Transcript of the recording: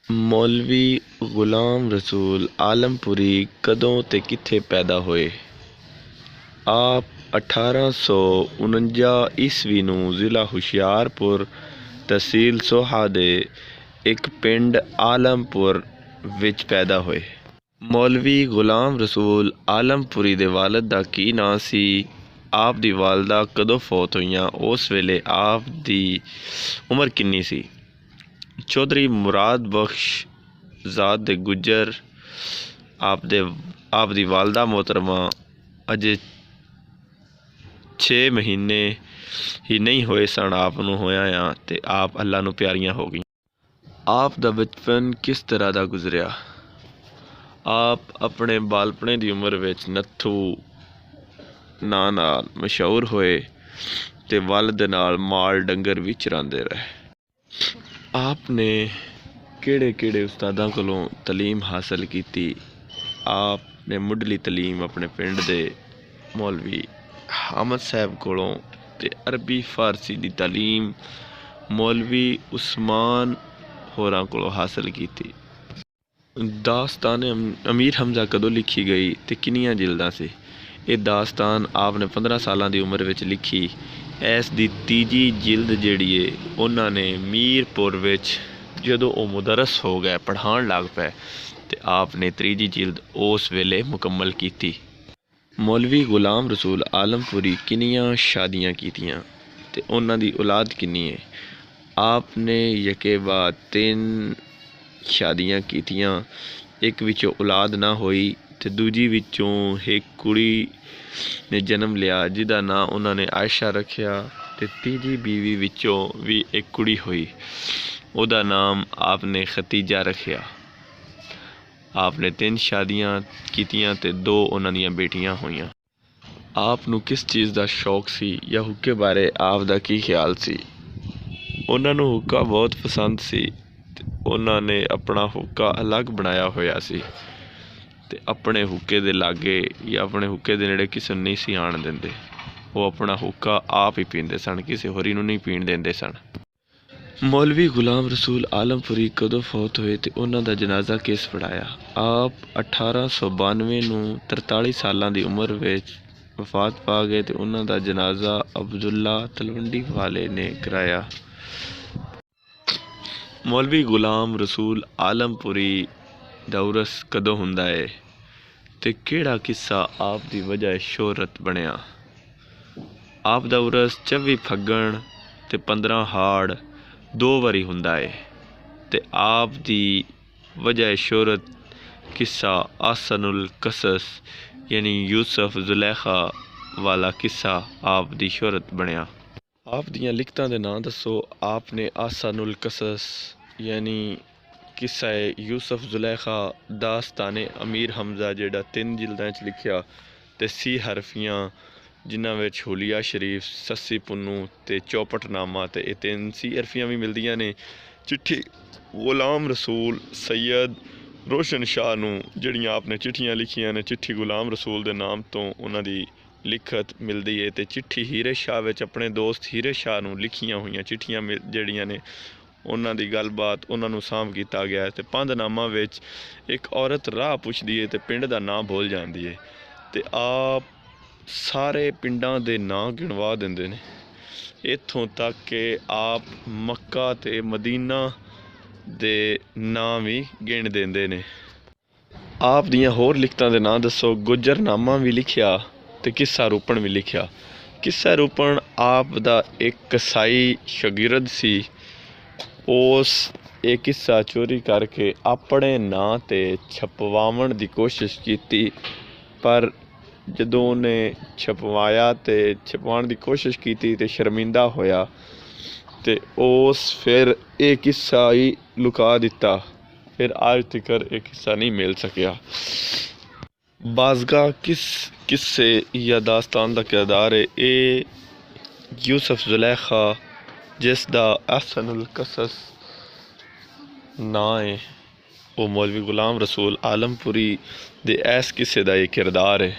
ਮੌਲਵੀ ਗ਼ੁਲਾਮ ਰਸੂਲ ਆਲਮਪੁਰੀ ਕਦੋਂ ਅਤੇ ਕਿੱਥੇ ਪੈਦਾ ਹੋਏ? ਆਪ 1849 ਈਸਵੀ ਨੂੰ ਜ਼ਿਲ੍ਹਾ ਹੁਸ਼ਿਆਰਪੁਰ, ਤਹਿਸੀਲ ਸੋਹਾ ਦੇ ਇੱਕ ਪਿੰਡ ਆਲਮਪੁਰ ਵਿੱਚ ਪੈਦਾ ਹੋਏ। ਮੌਲਵੀ ਗ਼ੁਲਾਮ ਰਸੂਲ ਆਲਮਪੁਰੀ ਦੇ ਵਾਲਿਦ ਦਾ ਕੀ ਨਾਂ ਸੀ? ਆਪ ਦੀ ਵਾਲਦਾ ਕਦੋਂ ਫੌਤ ਹੋਈਆਂ? ਉਸ ਵੇਲੇ ਆਪ ਦੀ ਉਮਰ ਕਿੰਨੀ ਸੀ? ਚੌਧਰੀ ਮੁਰਾਦ ਬਖਸ਼ ਜ਼ਾਦ ਦੇ ਗੁਜਰ ਆਪ ਦੀ ਵਾਲਦਾ ਮੁਹਤਰਮਾ ਅਜੇ 6 ਮਹੀਨੇ ਹੀ ਨਹੀਂ ਹੋਏ ਸਨ ਆਪ ਨੂੰ ਹੋਇਆ ਅਤੇ ਆਪ ਅੱਲਾ ਨੂੰ ਪਿਆਰੀਆਂ ਹੋ ਗਈਆਂ। ਆਪ ਦਾ ਬਚਪਨ ਕਿਸ ਤਰ੍ਹਾਂ ਦਾ ਗੁਜ਼ਰਿਆ? ਆਪ ਆਪਣੇ ਬਾਲਪਣੇ ਦੀ ਉਮਰ ਵਿੱਚ ਨੱਥੂ ਨਾਂ ਨਾਲ ਮਸ਼ਹੂਰ ਹੋਏ ਅਤੇ ਵਾਲਿਦ ਦੇ ਨਾਲ ਮਾਲ ਡੰਗਰ ਵੀ ਚਰਾਉਂਦੇ ਰਹੇ। ਆਪ ਨੇ ਕਿਹੜੇ ਉਸਤਾਦਾਂ ਕੋਲੋਂ ਤਾਲੀਮ ਹਾਸਲ ਕੀਤੀ? ਆਪ ਨੇ ਮੁੱਢਲੀ ਤਾਲੀਮ ਆਪਣੇ ਪਿੰਡ ਦੇ ਮੌਲਵੀ ਹਾਮਦ ਸਾਹਿਬ ਕੋਲੋਂ ਅਤੇ ਅਰਬੀ ਫਾਰਸੀ ਦੀ ਤਾਲੀਮ ਮੌਲਵੀ ਉਸਮਾਨ ਹੋਰਾਂ ਕੋਲੋਂ ਹਾਸਲ ਕੀਤੀ। ਦਾਸਤਾਨ ਅਮੀਰ ਹਮਜ਼ਾ ਕਦੋਂ ਲਿਖੀ ਗਈ ਅਤੇ ਕਿੰਨੀਆਂ ਜਿਲਦਾਂ ਸੀ? ਇਹ ਦਾਸਤਾਨ ਆਪ ਨੇ 15 ਸਾਲਾਂ ਦੀ ਉਮਰ ਵਿੱਚ ਲਿਖੀ। ਇਸ ਦੀ ਤੀਜੀ ਜਿਲਦ ਜਿਹੜੀ ਹੈ ਉਹਨਾਂ ਨੇ ਮੀਰਪੁਰ ਵਿੱਚ ਜਦੋਂ ਉਹ ਮੁਦਰਸ ਹੋ ਗਏ, ਪੜ੍ਹਾਉਣ ਲੱਗ ਪਏ, ਅਤੇ ਆਪ ਨੇ ਤੀਜੀ ਜਿਲਦ ਉਸ ਵੇਲੇ ਮੁਕੰਮਲ ਕੀਤੀ। ਮੌਲਵੀ ਗ਼ੁਲਾਮ ਰਸੂਲ ਆਲਮਪੁਰੀ ਕਿੰਨੀਆਂ ਸ਼ਾਦੀਆਂ ਕੀਤੀਆਂ ਅਤੇ ਉਹਨਾਂ ਦੀ ਔਲਾਦ ਕਿੰਨੀ ਹੈ? ਆਪ ਨੇ ਯਕੇ ਬਾਅਦ 3 ਸ਼ਾਦੀਆਂ ਕੀਤੀਆਂ। ਇੱਕ ਵਿੱਚੋਂ ਔਲਾਦ ਨਾ ਹੋਈ ਅਤੇ ਦੂਜੀ ਵਿੱਚੋਂ ਇੱਕ ਕੁੜੀ ਨੇ ਜਨਮ ਲਿਆ ਜਿਹਦਾ ਨਾਂ ਉਹਨਾਂ ਨੇ ਆਇਸ਼ਾ ਰੱਖਿਆ, ਅਤੇ ਤੀਜੀ ਬੀਵੀ ਵਿੱਚੋਂ ਵੀ ਇੱਕ ਕੁੜੀ ਹੋਈ, ਉਹਦਾ ਨਾਮ ਆਪ ਨੇ ਖਤੀਜਾ ਰੱਖਿਆ। ਆਪ ਨੇ 3 ਸ਼ਾਦੀਆਂ ਕੀਤੀਆਂ ਅਤੇ 2 ਉਹਨਾਂ ਦੀਆਂ ਬੇਟੀਆਂ ਹੋਈਆਂ। ਆਪ ਨੂੰ ਕਿਸ ਚੀਜ਼ ਦਾ ਸ਼ੌਕ ਸੀ ਜਾਂ ਹੁੱਕੇ ਬਾਰੇ ਆਪ ਦਾ ਕੀ ਖਿਆਲ ਸੀ? ਉਹਨਾਂ ਨੂੰ ਹੁੱਕਾ ਬਹੁਤ ਪਸੰਦ ਸੀ ਅਤੇ ਉਹਨਾਂ ਨੇ ਆਪਣਾ ਹੁੱਕਾ ਅਲੱਗ ਬਣਾਇਆ ਹੋਇਆ ਸੀ ਅਤੇ ਆਪਣੇ ਹੁੱਕੇ ਦੇ ਲਾਗੇ ਜਾਂ ਆਪਣੇ ਹੁੱਕੇ ਦੇ ਨੇੜੇ ਕਿਸੇ ਨੂੰ ਨਹੀਂ ਸੀ ਆਉਣ ਦਿੰਦੇ। ਉਹ ਆਪਣਾ ਹੁੱਕਾ ਆਪ ਹੀ ਪੀਂਦੇ ਸਨ, ਕਿਸੇ ਹੋਰੀ ਨੂੰ ਨਹੀਂ ਪੀਣ ਦਿੰਦੇ ਸਨ। ਮੌਲਵੀ ਗ਼ੁਲਾਮ ਰਸੂਲ ਆਲਮਪੁਰੀ ਕਦੋਂ ਫੌਤ ਹੋਏ ਅਤੇ ਉਹਨਾਂ ਦਾ ਜਨਾਜ਼ਾ ਕਿਸ ਪੜ੍ਹਾਇਆ? ਆਪ 1892 ਨੂੰ 43 ਸਾਲਾਂ ਦੀ ਉਮਰ ਵਿੱਚ ਵਫਾਤ ਪਾ ਗਏ ਅਤੇ ਉਹਨਾਂ ਦਾ ਜਨਾਜ਼ਾ ਅਬਦੁੱਲਾ ਤਲਵੰਡੀ ਵਾਲੇ ਨੇ ਕਰਾਇਆ। ਮੌਲਵੀ ਗ਼ੁਲਾਮ ਰਸੂਲ ਆਲਮਪੁਰੀ ਦਾ ਉਰਸ ਕਦੋਂ ਹੁੰਦਾ ਹੈ ਅਤੇ ਕਿਹੜਾ ਕਿੱਸਾ ਆਪ ਦੀ ਵਜ੍ਹਾ ਸ਼ੋਹਰਤ ਬਣਿਆ? ਆਪ ਦਾ ਉਰਸ 24 ਫੱਗਣ ਅਤੇ 15 ਹਾੜ 2 ਵਾਰੀ ਹੁੰਦਾ ਹੈ ਅਤੇ ਆਪ ਦੀ ਵਜ੍ਹਾ ਸ਼ੋਹਰਤ ਕਿੱਸਾ ਆਸਨੁਲ ਕਸਸ ਯਾਨੀ ਯੂਸਫ ਜ਼ੁਲੈਖਾ ਵਾਲਾ ਕਿੱਸਾ ਆਪ ਦੀ ਸ਼ੋਹਰਤ ਬਣਿਆ। ਆਪ ਦੀਆਂ ਲਿਖਤਾਂ ਦੇ ਨਾਂ ਦੱਸੋ? ਆਪ ਨੇ ਆਸਨੁਲ ਕਸਸ ਯਾਨੀ ਕਿੱਸਾ ਯੂਸਫ ਜ਼ੁਲੈਖਾ, ਦਾਸਤਾਨ ਅਮੀਰ ਹਮਜ਼ਾ ਜਿਹੜਾ 3 ਜਿਲਦਾਂ 'ਚ ਲਿਖਿਆ, ਅਤੇ 30 ਹਰਫੀਆਂ ਜਿਨ੍ਹਾਂ ਵਿੱਚ ਹੁਲੀਆ ਸ਼ਰੀਫ, ਸੱਸੀ ਪੁੰਨੂ ਅਤੇ ਚੌਪਟਨਾਮਾ, ਅਤੇ ਇਹ 30 ਹਰਫੀਆਂ ਵੀ ਮਿਲਦੀਆਂ ਨੇ। ਚਿੱਠੀ ਗ਼ੁਲਾਮ ਰਸੂਲ ਸੈਯਦ ਰੋਸ਼ਨ ਸ਼ਾਹ ਨੂੰ ਜਿਹੜੀਆਂ ਆਪ ਨੇ ਚਿੱਠੀਆਂ ਲਿਖੀਆਂ ਨੇ, ਚਿੱਠੀ ਗ਼ੁਲਾਮ ਰਸੂਲ ਦੇ ਨਾਮ ਤੋਂ ਉਹਨਾਂ ਦੀ ਲਿਖਤ ਮਿਲਦੀ ਹੈ। ਅਤੇ ਚਿੱਠੀ ਹੀਰੇ ਸ਼ਾਹ ਵਿੱਚ ਆਪਣੇ ਦੋਸਤ ਹੀਰੇ ਸ਼ਾਹ ਨੂੰ ਲਿਖੀਆਂ ਹੋਈਆਂ ਚਿੱਠੀਆਂ ਜਿਹੜੀਆਂ ਨੇ ਉਹਨਾਂ ਦੀ ਗੱਲਬਾਤ ਉਹਨਾਂ ਨੂੰ ਸਾਂਭ ਕੀਤਾ ਗਿਆ। ਅਤੇ ਪੰਧਨਾਮਾ ਵਿੱਚ ਇੱਕ ਔਰਤ ਰਾਹ ਪੁੱਛਦੀ ਹੈ ਅਤੇ ਪਿੰਡ ਦਾ ਨਾਂ ਭੁੱਲ ਜਾਂਦੀ ਹੈ ਅਤੇ ਆਪ ਸਾਰੇ ਪਿੰਡਾਂ ਦੇ ਨਾਂ ਗਿਣਵਾ ਦਿੰਦੇ ਨੇ, ਇੱਥੋਂ ਤੱਕ ਕਿ ਆਪ ਮੱਕਾ ਅਤੇ ਮਦੀਨਾ ਦੇ ਨਾਂ ਵੀ ਗਿਣ ਦਿੰਦੇ ਨੇ। ਆਪ ਦੀਆਂ ਹੋਰ ਲਿਖਤਾਂ ਦੇ ਨਾਂ ਦੱਸੋ? ਗੁਜਰਨਾਮਾ ਵੀ ਲਿਖਿਆ ਅਤੇ ਕਿੱਸਾ ਰੂਪਣ ਵੀ ਲਿਖਿਆ। ਕਿੱਸਾ ਰੂਪਣ ਆਪ ਦਾ ਇੱਕ ਕਸਾਈ ਸ਼ਾਗਿਰਦ ਸੀ। ਉਸ ਇਹ ਕਿੱਸਾ ਚੋਰੀ ਕਰਕੇ ਆਪਣੇ ਨਾਂ 'ਤੇ ਛਪਵਾਉਣ ਦੀ ਕੋਸ਼ਿਸ਼ ਕੀਤੀ, ਪਰ ਜਦੋਂ ਉਹਨੇ ਛਪਵਾਇਆ ਅਤੇ ਛਪਵਾਉਣ ਦੀ ਕੋਸ਼ਿਸ਼ ਕੀਤੀ ਅਤੇ ਸ਼ਰਮਿੰਦਾ ਹੋਇਆ ਅਤੇ ਉਸ ਫਿਰ ਇਹ ਕਿੱਸਾ ਹੀ ਲੁਕਾ ਦਿੱਤਾ। ਫਿਰ ਅੱਜ ਤੱਕ ਇਹ ਕਿੱਸਾ ਨਹੀਂ ਮਿਲ ਸਕਿਆ। ਬਾਜ਼ਗਾਹ ਕਿਸ ਕਿੱਸੇ ਜਾਂ ਦਾਸਤਾਨ ਦਾ ਕਿਰਦਾਰ ਹੈ? ਇਹ ਯੂਸਫ ਜ਼ੁਲੈਖਾ ਜਿਸ ਦਾ ਅਹਸਨੁਲ ਕਸਸ ਨਾਂ ਹੈ, ਉਹ ਮੌਲਵੀ ਗ਼ੁਲਾਮ ਰਸੂਲ ਆਲਮਪੁਰੀ ਦੇ ਇਸ ਕਿੱਸੇ ਦਾ ਇਹ ਕਿਰਦਾਰ ਹੈ।